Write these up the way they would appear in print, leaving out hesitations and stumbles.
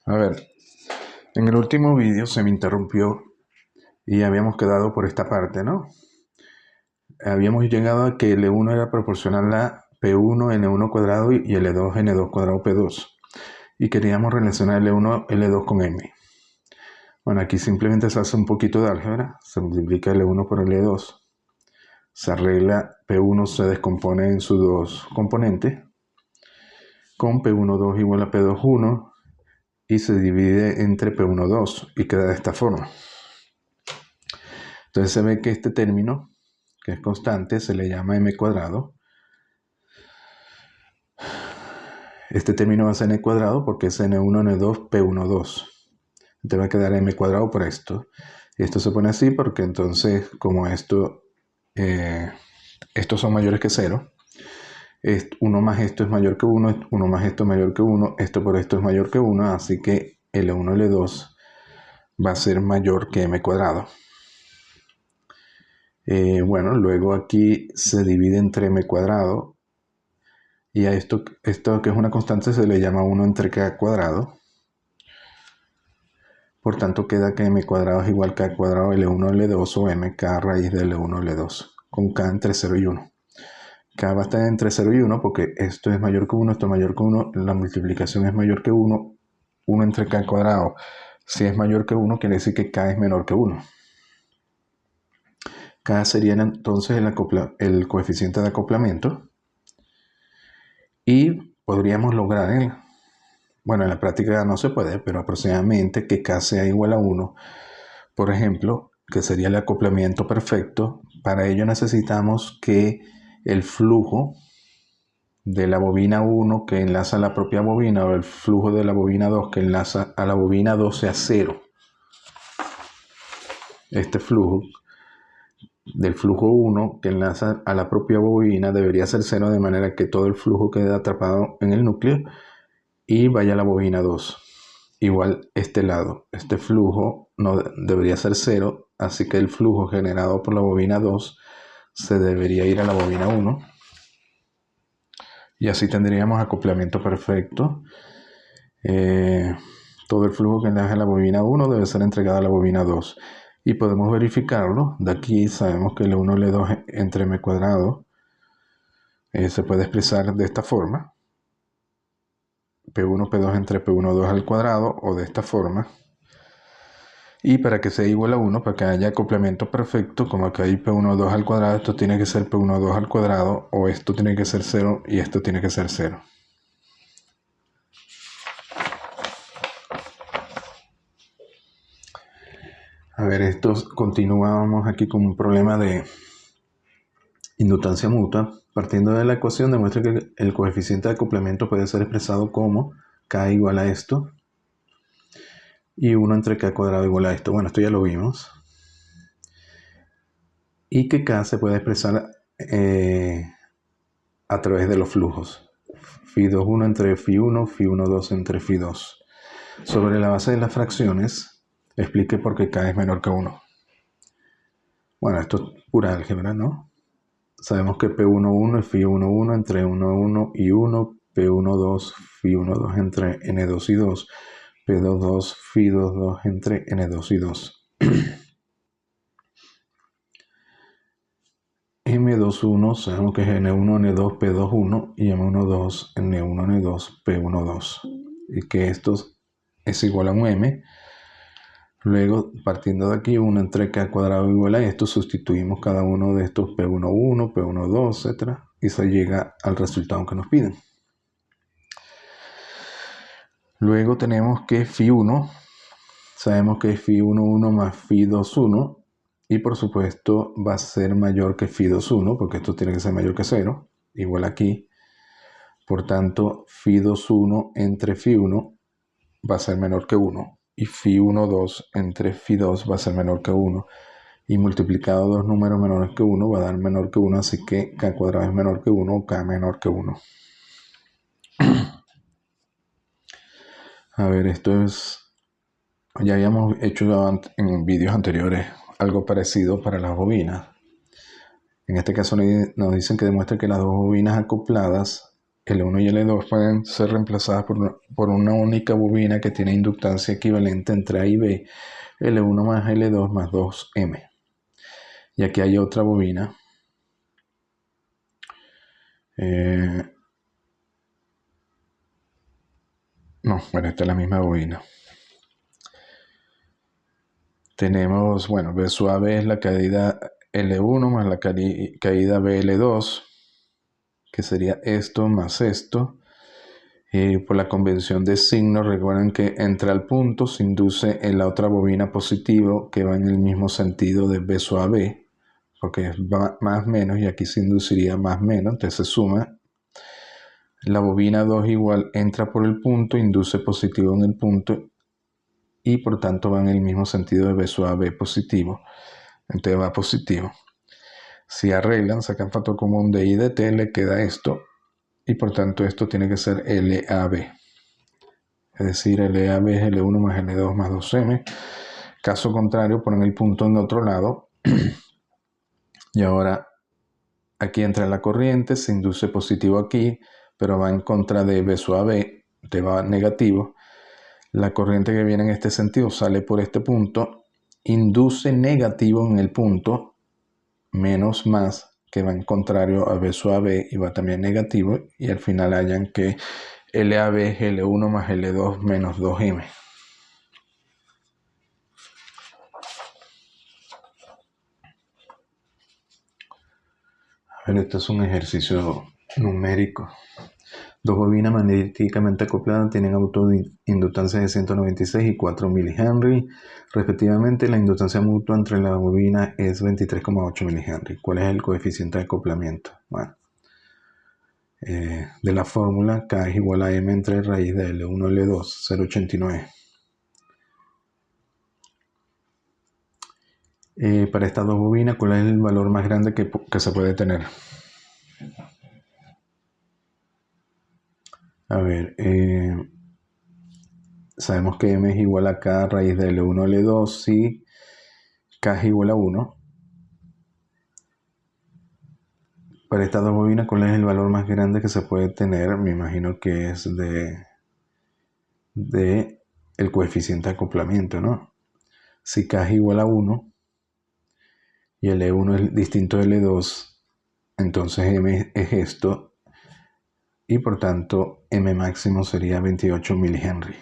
A ver, en el último vídeo se me interrumpió y habíamos quedado por esta parte, ¿no? Habíamos llegado a que L1 era proporcional a P1 N1 cuadrado y L2 N2 cuadrado P2. Y queríamos relacionar L1 L2 con M. Bueno, aquí simplemente se hace un poquito de álgebra. Se multiplica L1 por L2. Se arregla, P1 se descompone en sus dos componentes. Con P12 igual a P21 y se divide entre P12 y queda de esta forma. Entonces se ve que este término, que es constante, se le llama m cuadrado. Este término va a ser n cuadrado porque es n1, n2, p12. Entonces va a quedar m cuadrado por esto. Y esto se pone así porque entonces, como estos son mayores que 0, 1 más esto es mayor que 1, 1 más esto es mayor que 1, esto por esto es mayor que 1, así que L1, L2 va a ser mayor que m cuadrado. Bueno, luego aquí se divide entre m cuadrado y a esto que es una constante se le llama 1 entre k cuadrado. Por tanto queda que m cuadrado es igual que k cuadrado L1, L2 o mk raíz de L1, L2 con k entre 0 y 1. K va a estar entre 0 y 1 porque esto es mayor que 1, esto es mayor que 1, la multiplicación es mayor que 1, 1 entre k cuadrado. Si es mayor que 1 quiere decir que k es menor que 1. K sería entonces el coeficiente de acoplamiento. Y podríamos lograr, bueno, en la práctica no se puede, pero aproximadamente que K sea igual a 1. Por ejemplo, que sería el acoplamiento perfecto. Para ello necesitamos que el flujo de la bobina 1 que enlaza a la propia bobina o el flujo de la bobina 2 que enlaza a la bobina 2 sea 0. Este flujo del flujo 1 que enlaza a la propia bobina debería ser 0, de manera que todo el flujo quede atrapado en el núcleo y vaya a la bobina 2. Igual este lado, este flujo no debería ser 0, así que el flujo generado por la bobina 2 se debería ir a la bobina 1. Y así tendríamos acoplamiento perfecto. Todo el flujo que enlaza a la bobina 1 debe ser entregado a la bobina 2. Y podemos verificarlo. De aquí sabemos que L1, L2 entre m cuadrado se puede expresar de esta forma. P1, P2 entre P12 al cuadrado o de esta forma. Y para que sea igual a 1, para que haya acoplamiento perfecto, como acá hay P12 al cuadrado, esto tiene que ser P12 al cuadrado, o esto tiene que ser 0 y esto tiene que ser 0. A ver, continuamos aquí con un problema de inductancia mutua. Partiendo de la ecuación demuestra que el coeficiente de acoplamiento puede ser expresado como K igual a esto y 1 entre K cuadrado igual a esto. Bueno, esto ya lo vimos. Y que K se puede expresar a través de los flujos. Φ21 entre Φ1, Φ12 entre Φ2. Sobre la base de las fracciones, explique por qué K es menor que 1. Bueno, esto es pura álgebra, ¿no? Sabemos que P11 es Φ11 entre 1 y 1, P12 Φ12 entre N2 y 2, P22 Φ22 entre N2 y 2. M21 sabemos que es N1, N2, P21 y M12, N1, N2, P12. Y que esto es igual a un M. Luego, partiendo de aquí, 1 entre K cuadrado igual a esto, sustituimos cada uno de estos P11, P12, etc. Y se llega al resultado que nos piden. Luego tenemos que Φ1, sabemos que es Φ11 más Φ21, y por supuesto va a ser mayor que Φ21, porque esto tiene que ser mayor que 0, igual aquí. Por tanto, Φ21 entre Φ1 va a ser menor que 1, y Φ12 entre Φ2 va a ser menor que 1. Y multiplicado dos números menores que 1 va a dar menor que 1, así que K cuadrado es menor que 1 o K menor que 1. A ver, esto es... Ya habíamos hecho en vídeos anteriores algo parecido para las bobinas. En este caso nos dicen que demuestra que las dos bobinas acopladas L1 y L2 pueden ser reemplazadas por una única bobina que tiene inductancia equivalente entre A y B, L1 más L2 más 2M. Y aquí hay otra bobina. No, bueno, esta es la misma bobina. Tenemos, bueno, B sub AB es la caída L1 más la caída BL2, que sería esto más esto. Por la convención de signos, recuerden que entra al punto, se induce en la otra bobina positivo que va en el mismo sentido de B sub AB, porque es más menos y aquí se induciría más menos, entonces se suma. La bobina 2 igual entra por el punto, induce positivo en el punto y por tanto va en el mismo sentido de B sub AB positivo, entonces va positivo. Si arreglan, sacan factor común de I de T, le queda esto y por tanto esto tiene que ser LAB. Es decir, LAB es L1 más L2 más 2M. Caso contrario, ponen el punto en otro lado. Y ahora aquí entra la corriente, se induce positivo aquí, pero va en contra de B sub AB, te va negativo. La corriente que viene en este sentido sale por este punto, induce negativo en el punto, menos más, que va en contrario a B sub AB y va también negativo. Y al final hallan que LAB es L1 más L2 menos 2M. Pero esto es un ejercicio numérico. Dos bobinas magnéticamente acopladas tienen autoinductancia de 196 y 4 mH. Respectivamente, la inductancia mutua entre las bobinas es 23,8 mH. ¿Cuál es el coeficiente de acoplamiento? Bueno, de la fórmula, K es igual a M entre raíz de L1 L2, 0,89. Para estas dos bobinas, ¿cuál es el valor más grande que se puede tener? A ver, sabemos que M es igual a K raíz de L1 L2 si K es igual a 1. Para estas dos bobinas, ¿cuál es el valor más grande que se puede tener? Me imagino que es de el coeficiente de acoplamiento, ¿no? Si K es igual a 1 y L1 es distinto de L2, entonces M es esto y por tanto M máximo sería 28 mH.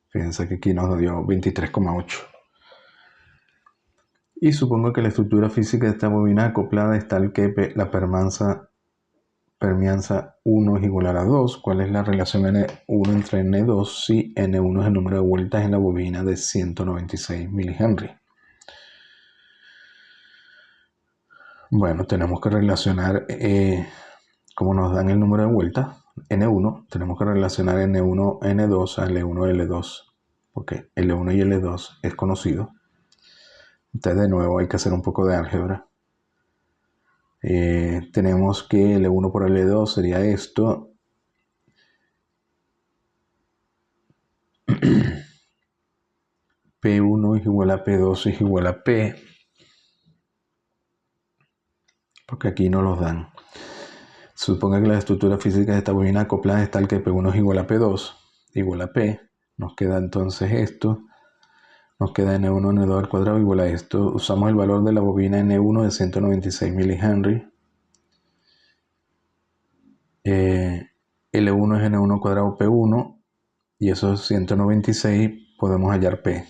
Fíjense que aquí nos dio 23,8. Y supongo que la estructura física de esta bobina acoplada es tal que la permeanza 1 es igual a 2. ¿Cuál es la relación N1 entre N2 si N1 es el número de vueltas en la bobina de 196 mH? Bueno, tenemos que relacionar, como nos dan el número de vueltas, N1, tenemos que relacionar N1, N2 a L1, L2, porque L1 y L2 es conocido. Entonces, de nuevo, hay que hacer un poco de álgebra. Tenemos que L1 por L2 sería esto. P1 es igual a P2 es igual a P. Porque aquí no los dan. Suponga que la estructura física de esta bobina acoplada es tal que P1 es igual a P2 igual a P. Nos queda entonces esto. Nos queda N1, N2 al cuadrado igual a esto. Usamos el valor de la bobina N1 de 196 mH. L1 es N1 cuadrado P1 y eso es 196. Podemos hallar P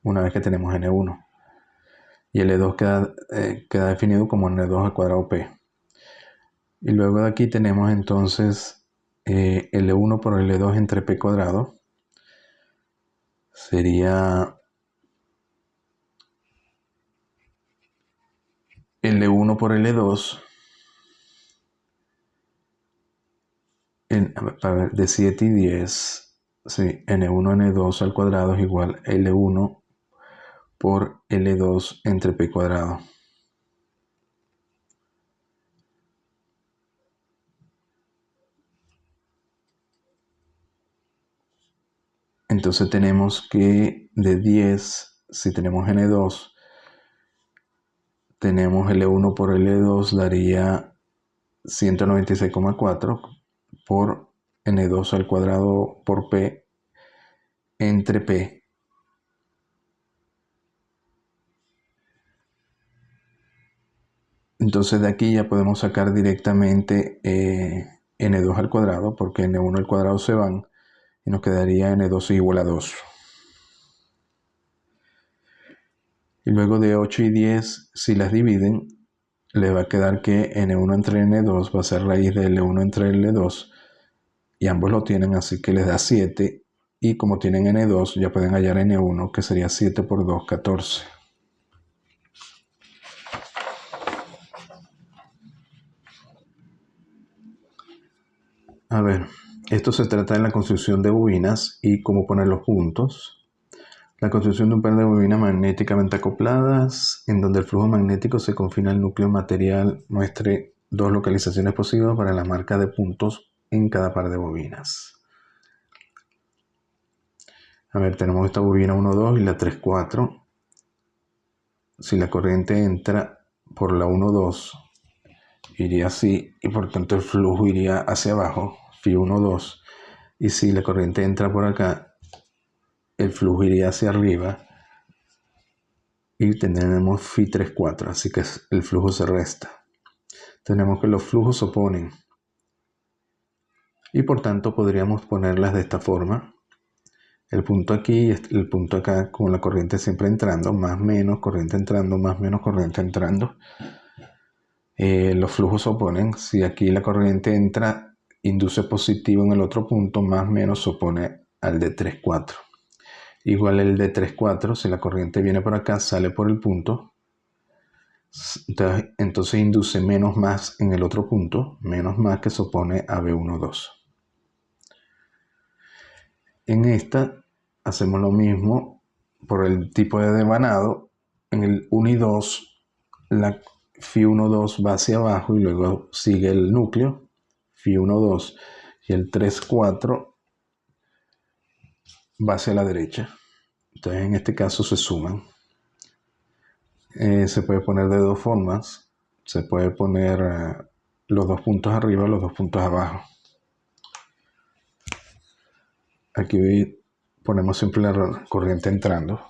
una vez que tenemos N1. Y L2 queda definido como N2 al cuadrado P. Y luego de aquí tenemos entonces L1 por L2 entre P cuadrado. Sería L1 por L2. A ver, de 7 y 10. Sí, N1, N2 al cuadrado es igual a L1 por L2 entre P cuadrado. Entonces tenemos que de 10, si tenemos N2, tenemos L1 por L2 daría 196,4 por N2 al cuadrado por P entre P. Entonces de aquí ya podemos sacar directamente N2 al cuadrado, porque N1 al cuadrado se van y nos quedaría N2 igual a 2. Y luego de 8 y 10, si las dividen, le va a quedar que N1 entre N2 va a ser raíz de L1 entre L2, y ambos lo tienen, así que les da 7, y como tienen N2 ya pueden hallar N1, que sería 7 por 2, 14. A ver, esto se trata de la construcción de bobinas y cómo poner los puntos. La construcción de un par de bobinas magnéticamente acopladas, en donde el flujo magnético se confina al núcleo material, muestre dos localizaciones posibles para la marca de puntos en cada par de bobinas. A ver, tenemos esta bobina 1,2 y la 3,4. Si la corriente entra por la 1,2, iría así, y por tanto el flujo iría hacia abajo, Φ 1,2. Y si la corriente entra por acá, el flujo iría hacia arriba y tendremos Φ 3,4, así que el flujo se resta. Tenemos que los flujos se oponen y por tanto podríamos ponerlas de esta forma. El punto aquí y el punto acá, con la corriente siempre entrando, más menos corriente entrando, más menos corriente entrando. Los flujos se oponen. Si aquí la corriente entra, induce positivo en el otro punto, más menos se opone al de 3,4. Igual el de 3,4, si la corriente viene por acá, sale por el punto. Entonces induce menos más en el otro punto, menos más que se opone a B1,2. En esta hacemos lo mismo por el tipo de devanado. En el 1 y 2, la Φ 1,2 va hacia abajo y luego sigue el núcleo, Φ 1,2, y el 3,4 va hacia la derecha. Entonces en este caso se suman. Se puede poner de dos formas. Se puede poner los dos puntos arriba, los dos puntos abajo. Aquí ponemos siempre la corriente entrando.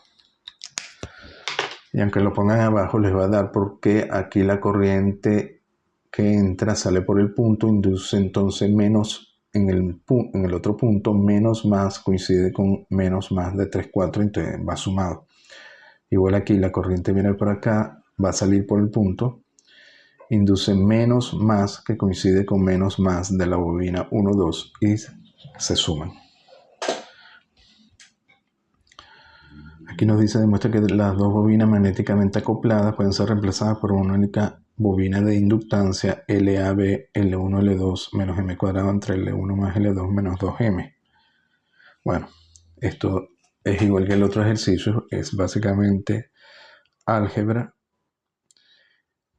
Y aunque lo pongan abajo, les va a dar porque aquí la corriente que entra sale por el punto, induce entonces menos en el otro punto, menos más coincide con menos más de 3,4, entonces va sumado. Igual aquí la corriente viene por acá, va a salir por el punto, induce menos más que coincide con menos más de la bobina 1,2 y se suman. Aquí nos dice, demuestra que las dos bobinas magnéticamente acopladas pueden ser reemplazadas por una única bobina de inductancia LAB, L1, L2 menos M cuadrado entre L1 más L2 menos 2M. Bueno, esto es igual que el otro ejercicio, es básicamente álgebra.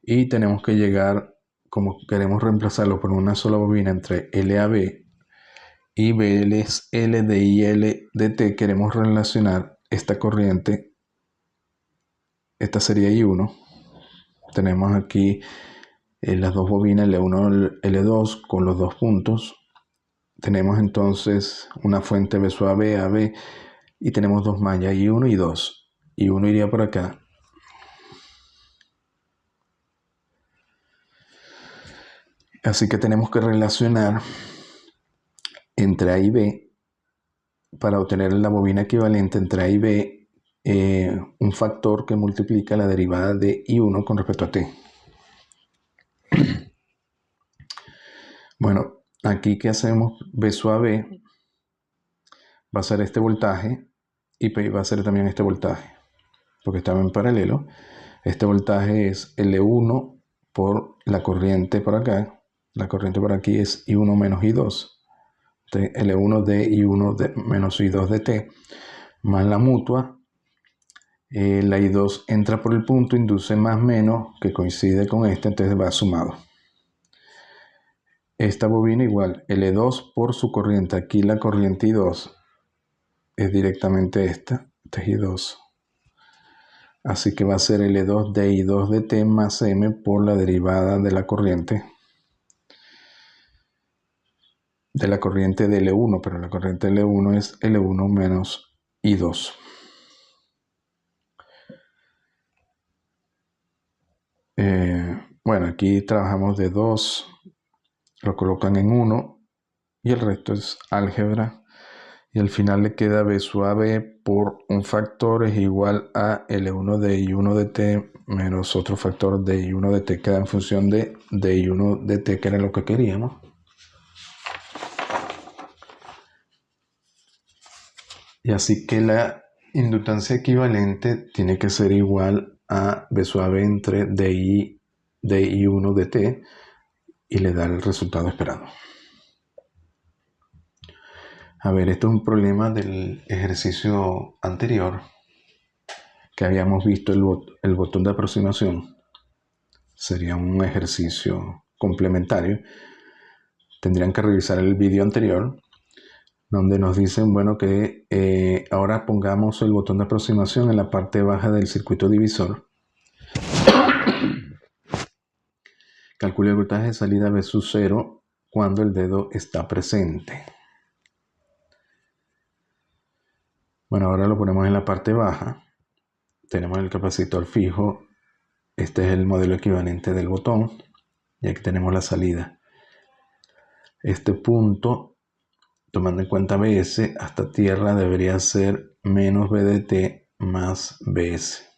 Y tenemos que llegar, como queremos reemplazarlo por una sola bobina entre LAB y BL de I L de T, queremos relacionar esta corriente, esta sería I1. Tenemos aquí las dos bobinas L1 y L2 con los dos puntos. Tenemos entonces una fuente B sub AB, AB, y tenemos dos mallas I1 y 2. I1 iría por acá. Así que tenemos que relacionar entre A y B para obtener la bobina equivalente entre A y B, un factor que multiplica la derivada de I1 con respecto a T. Bueno, aquí ¿qué hacemos? B sub AB va a ser este voltaje y P va a ser también este voltaje, porque están en paralelo. Este voltaje es L1 por la corriente por acá. La corriente por aquí es I1 menos I2. Entonces, L1 de I1 de menos I2 de T, más la mutua. La I2 entra por el punto, induce más menos, que coincide con este, entonces va sumado. Esta bobina igual, L2 por su corriente. Aquí la corriente I2 es directamente esta es I2. Así que va a ser L2 de I2 de T más M por la derivada de la corriente. de la corriente de L1, pero la corriente de L1 es L1 menos I2. Bueno, aquí trabajamos de 2, lo colocan en 1 y el resto es álgebra. Y al final le queda B sub a B por un factor es igual a L1 de I1 de T menos otro factor de I1 de T, queda en función de I1 de T, que era lo que queríamos. Y así que la inductancia equivalente tiene que ser igual a B sub a B entre DI de I1 de T y le da el resultado esperado. A ver, esto es un problema del ejercicio anterior que habíamos visto el botón de aproximación. Sería un ejercicio complementario. Tendrían que revisar el vídeo anterior donde nos dicen, bueno, que ahora pongamos el botón de aproximación en la parte baja del circuito divisor. Calcule el voltaje de salida V sub 0 cuando el dedo está presente. Bueno, ahora lo ponemos en la parte baja. Tenemos el capacitor fijo. Este es el modelo equivalente del botón. Y aquí tenemos la salida. Este punto, tomando en cuenta Bs, hasta tierra debería ser menos Bdt más Bs.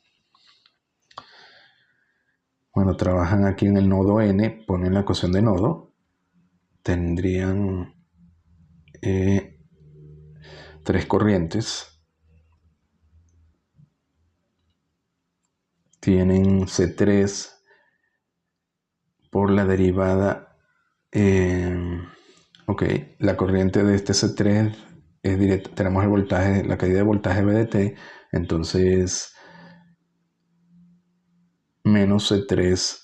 Bueno, trabajan aquí en el nodo N, ponen la ecuación de nodo. Tendrían 3 corrientes. Tienen C3 por la derivada. Ok, la corriente de este C3 es directa. Tenemos el voltaje, la caída de voltaje Bdt, entonces menos C3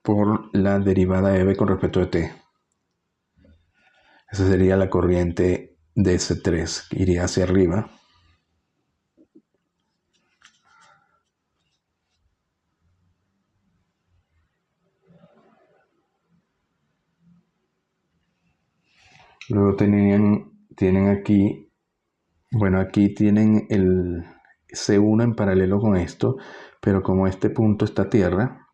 por la derivada EB con respecto a T. Esa sería la corriente de C3, que iría hacia arriba. Luego tienen aquí, bueno, aquí tienen el C1 en paralelo con esto, pero como este punto está a tierra,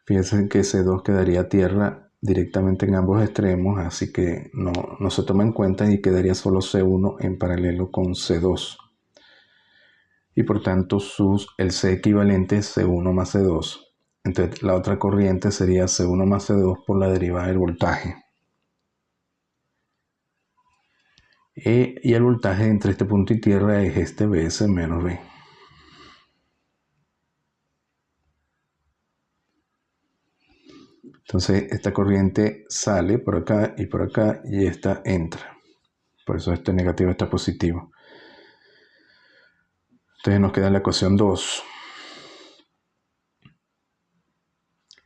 fíjense que C2 quedaría a tierra directamente en ambos extremos, así que no se toma en cuenta y quedaría solo C1 en paralelo con C2. Y por tanto el C equivalente es C1 más C2. Entonces la otra corriente sería C1 más C2 por la derivada del voltaje. Y el voltaje entre este punto y tierra es este Bs menos B. Entonces esta corriente sale por acá y esta entra. Por eso este negativo está positivo. Entonces nos queda la ecuación 2.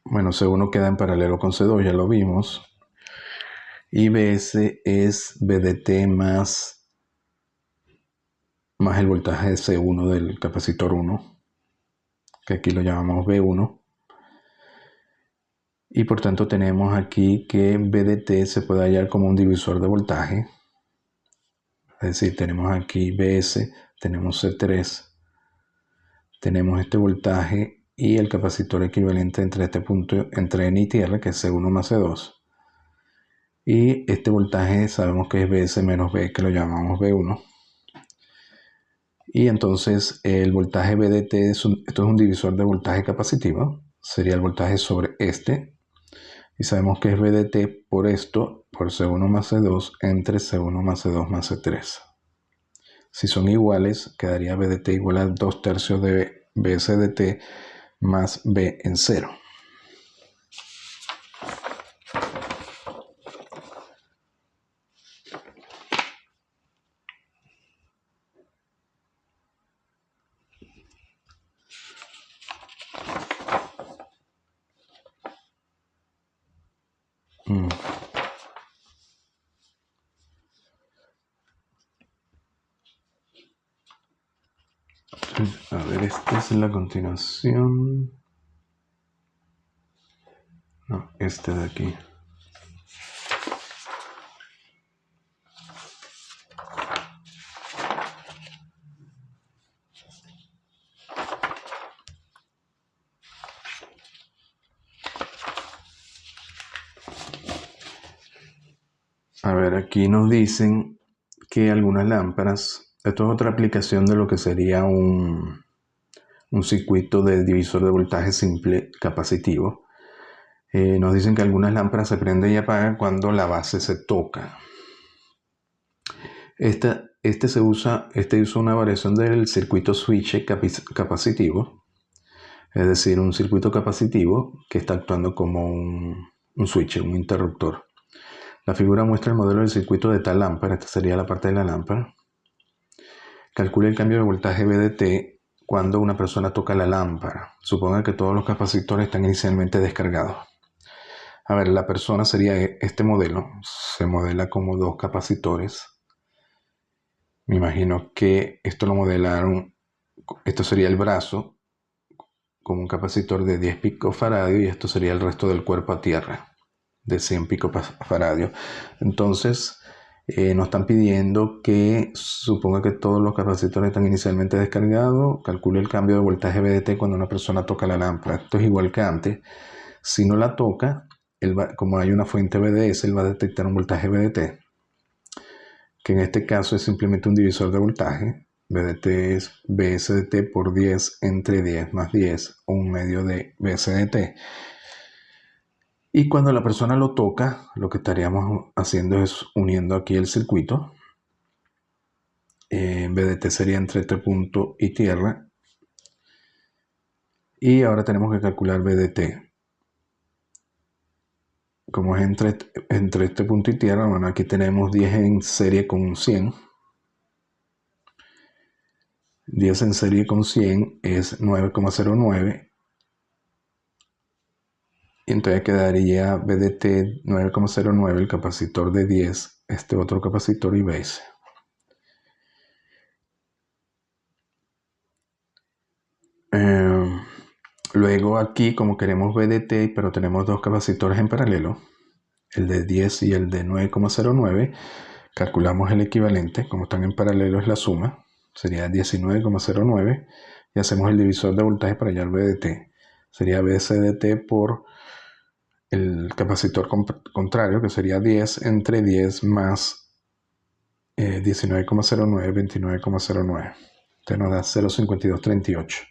Bueno, C1 queda en paralelo con C2, ya lo vimos. Y Bs es Bdt más el voltaje de C1 del capacitor 1, que aquí lo llamamos B1. Y por tanto tenemos aquí que Bdt se puede hallar como un divisor de voltaje. Es decir, tenemos aquí Bs, tenemos C3, tenemos este voltaje y el capacitor equivalente entre este punto, entre N y tierra, que es C1 más C2. Y este voltaje sabemos que es Bs menos B, que lo llamamos B1. Y entonces el voltaje Bdt, esto es un divisor de voltaje capacitivo, sería el voltaje sobre este. Y sabemos que es Bdt por esto, por C1 más C2, entre C1 más C2 más C3. Si son iguales, quedaría Bdt igual a 2/3 de Bs de T más B en 0. A ver, esta es la continuación. No, este de aquí. A ver, aquí nos dicen que algunas lámparas, esto es otra aplicación de lo que sería un circuito de divisor de voltaje simple capacitivo. Nos dicen que algunas lámparas se prenden y apagan cuando la base se toca. Este usa una variación del circuito switch capacitivo, es decir, un circuito capacitivo que está actuando como un switch, un interruptor. La figura muestra el modelo del circuito de tal lámpara, esta sería la parte de la lámpara. Calcula el cambio de voltaje VDT cuando una persona toca la lámpara. Suponga que todos los capacitores están inicialmente descargados. A ver, la persona sería este modelo. Se modela como dos capacitores. Me imagino que esto lo modelaron. Esto sería el brazo como un capacitor de 10 picofaradios y esto sería el resto del cuerpo a tierra de 100 picofaradios. Entonces, nos están pidiendo que suponga que todos los capacitores están inicialmente descargados. Calcule el cambio de voltaje VDT cuando una persona toca la lámpara. Esto es igual que antes. Si no la toca, como hay una fuente VDS, él va a detectar un voltaje VDT, que en este caso es simplemente un divisor de voltaje. VDT es VSDT por 10 entre 10 más 10, o un medio de VSDT. Y cuando la persona lo toca, lo que estaríamos haciendo es uniendo aquí el circuito. VDT sería entre este punto y tierra. Y ahora tenemos que calcular VDT. Como es entre este punto y tierra, bueno, aquí tenemos 10 en serie con 100. 10 en serie con 100 es 9,09. Y entonces quedaría VDT 9,09, el capacitor de 10, este otro capacitor y base. Luego aquí, como queremos VDT, pero tenemos dos capacitores en paralelo, el de 10 y el de 9,09, calculamos el equivalente. Como están en paralelo es la suma, sería 19,09, y hacemos el divisor de voltaje para hallar VDT. Sería VSDT por el capacitor contrario, que sería 10 entre 10 más 19,09, 29,09. Entonces nos da 0,5238.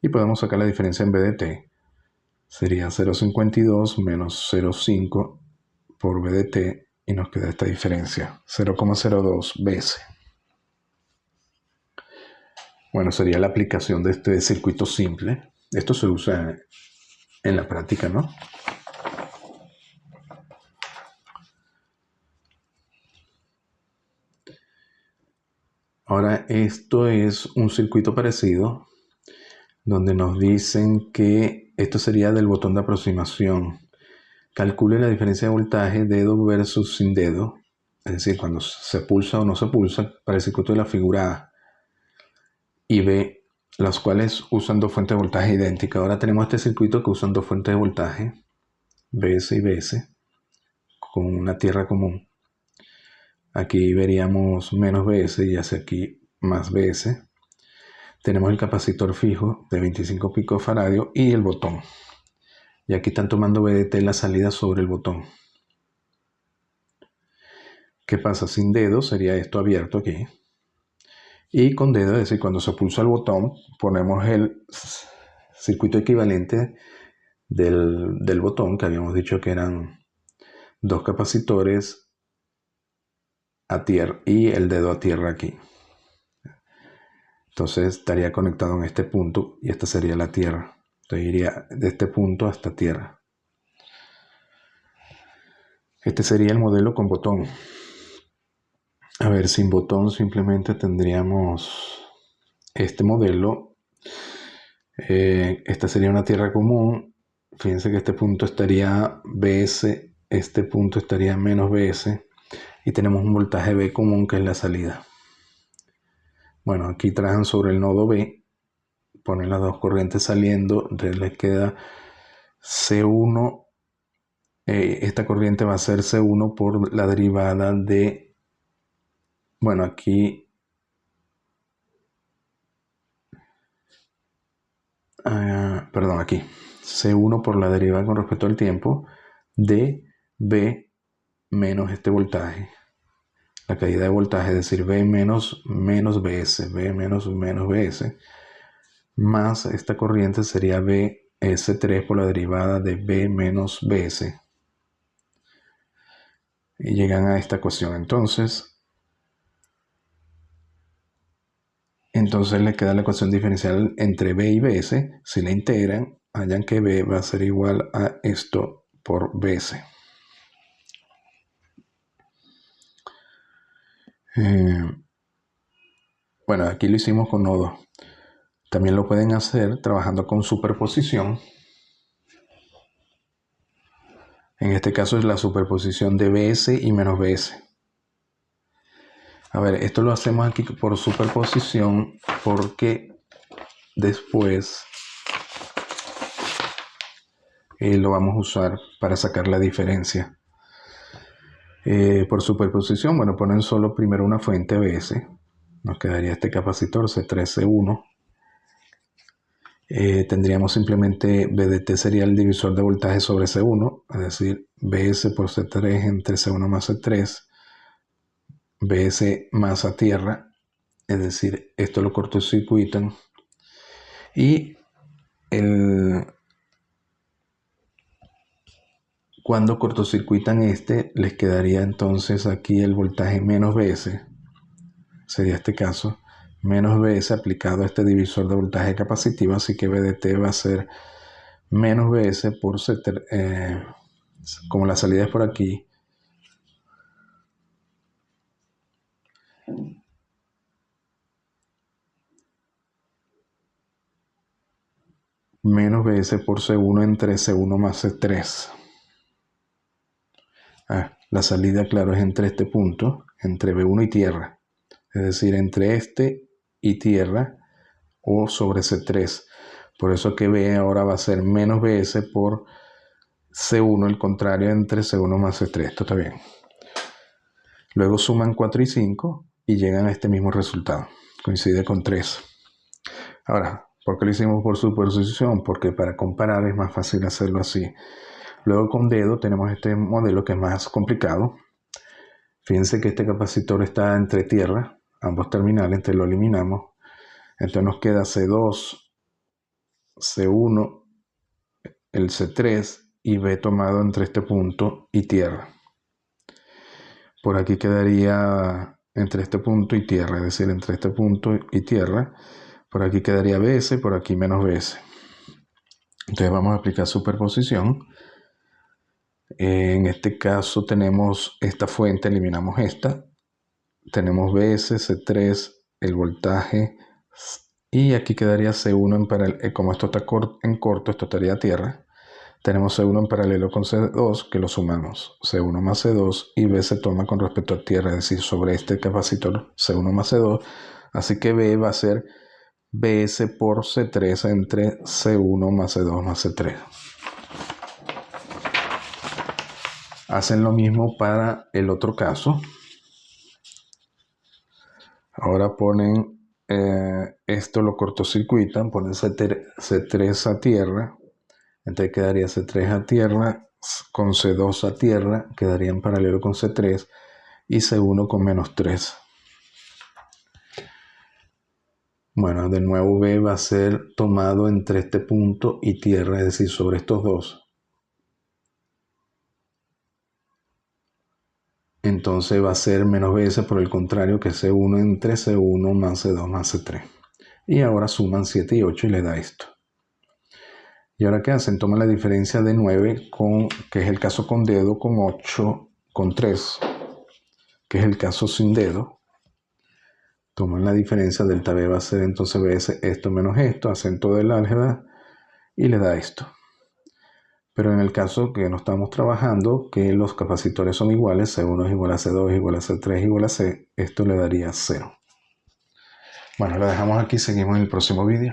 Y podemos sacar la diferencia en VDT. Sería 0,52 menos 0,5 por VDT y nos queda esta diferencia, 0,02 Bs. Bueno, sería la aplicación de este circuito simple. Esto se usa en la práctica, ¿no? Ahora, esto es un circuito parecido, donde nos dicen que esto sería del botón de aproximación. Calcule la diferencia de voltaje dedo versus sin dedo, es decir, cuando se pulsa o no se pulsa, para el circuito de la figura A y B, las cuales usan dos fuentes de voltaje idénticas. Ahora tenemos este circuito que usan dos fuentes de voltaje, BS y BS, con una tierra común. Aquí veríamos menos BS y hacia aquí más BS. Tenemos el capacitor fijo de 25 picofaradios y el botón. Y aquí están tomando VDT la salida sobre el botón. ¿Qué pasa? Sin dedo sería esto abierto aquí. Y con dedo, es decir, cuando se pulsa el botón, ponemos el circuito equivalente del botón, que habíamos dicho que eran dos capacitores a tierra y el dedo a tierra aquí. Entonces estaría conectado en este punto y esta sería la tierra. Entonces iría de este punto hasta tierra. Este sería el modelo con botón. A ver, sin botón simplemente tendríamos este modelo. Esta sería una tierra común. Fíjense que este punto estaría BS, este punto estaría menos BS y tenemos un voltaje B común que es la salida. Bueno, aquí trajan sobre el nodo B, ponen las dos corrientes saliendo, entonces les queda C1 esta corriente va a ser C1 por la derivada de, bueno, aquí, perdón, aquí, C1 por la derivada con respecto al tiempo de B menos este voltaje, la caída de voltaje, es decir, B menos BS, B menos BS, más esta corriente sería BS3 por la derivada de B menos BS. Y llegan a esta ecuación. Entonces le queda la ecuación diferencial entre B y BS. Si la integran, hallan que B va a ser igual a esto por BS. Bueno, aquí lo hicimos con nodos. También lo pueden hacer trabajando con superposición. En este caso es la superposición de BS y menos BS. A ver, esto lo hacemos aquí por superposición porque después lo vamos a usar para sacar la diferencia. Por superposición, bueno, ponen solo primero una fuente BS. Nos quedaría este capacitor C3C1. Tendríamos simplemente BDT sería el divisor de voltaje sobre C1, es decir, BS por C3 entre C1 más C3, BS más a tierra, es decir, esto lo cortocircuitan. Y cuando cortocircuitan les quedaría entonces aquí el voltaje menos BS, sería este caso, menos BS aplicado a este divisor de voltaje capacitivo, así que BDT va a ser menos BS por C3, como la salida es por aquí, menos BS por C1 entre C1 más C3. La salida, claro, es entre este punto, entre B1 y tierra. Es decir, entre este y tierra o sobre C3. Por eso que B ahora va a ser menos BS por C1, el contrario entre C1 más C3. Esto está bien. Luego suman 4 y 5 y llegan a este mismo resultado. Coincide con 3. Ahora, ¿por qué lo hicimos por superposición? Porque para comparar es más fácil hacerlo así. Luego con dedo tenemos este modelo que es más complicado. Fíjense que este capacitor está entre tierra, ambos terminales, entonces lo eliminamos. Entonces nos queda C2, C1, el C3 y B tomado entre este punto y tierra. Por aquí quedaría entre este punto y tierra, es decir, entre este punto y tierra. Por aquí quedaría BS, por aquí menos BS. Entonces vamos a aplicar superposición. En este caso tenemos esta fuente, eliminamos esta. Tenemos BS, C3, el voltaje. Y aquí quedaría C1 en paralelo. Como esto está en corto, esto estaría a tierra. Tenemos C1 en paralelo con C2, que lo sumamos. C1 más C2 y B se toma con respecto a tierra, es decir, sobre este capacitor C1 más C2. Así que B va a ser BS por C3 entre C1 más C2 más C3. Hacen lo mismo para el otro caso. Ahora ponen esto, lo cortocircuitan, ponen C3 a tierra. Entonces quedaría C3 a tierra con C2 a tierra, quedaría en paralelo con C3 y C1 con menos 3. Bueno, de nuevo B va a ser tomado entre este punto y tierra, es decir, sobre estos dos. Entonces va a ser menos BS por el contrario que C1 entre C1 más C2 más C3. Y ahora suman 7 y 8 y le da esto. ¿Y ahora qué hacen? Toman la diferencia de 9, que es el caso con dedo, con 8, con 3, que es el caso sin dedo. Toman la diferencia, delta B va a ser entonces BS esto menos esto, hacen todo el álgebra y le da esto. Pero en el caso que no estamos trabajando, que los capacitores son iguales, C1 es igual a C2 igual a C3 igual a C, esto le daría 0. Bueno, lo dejamos aquí, seguimos en el próximo vídeo.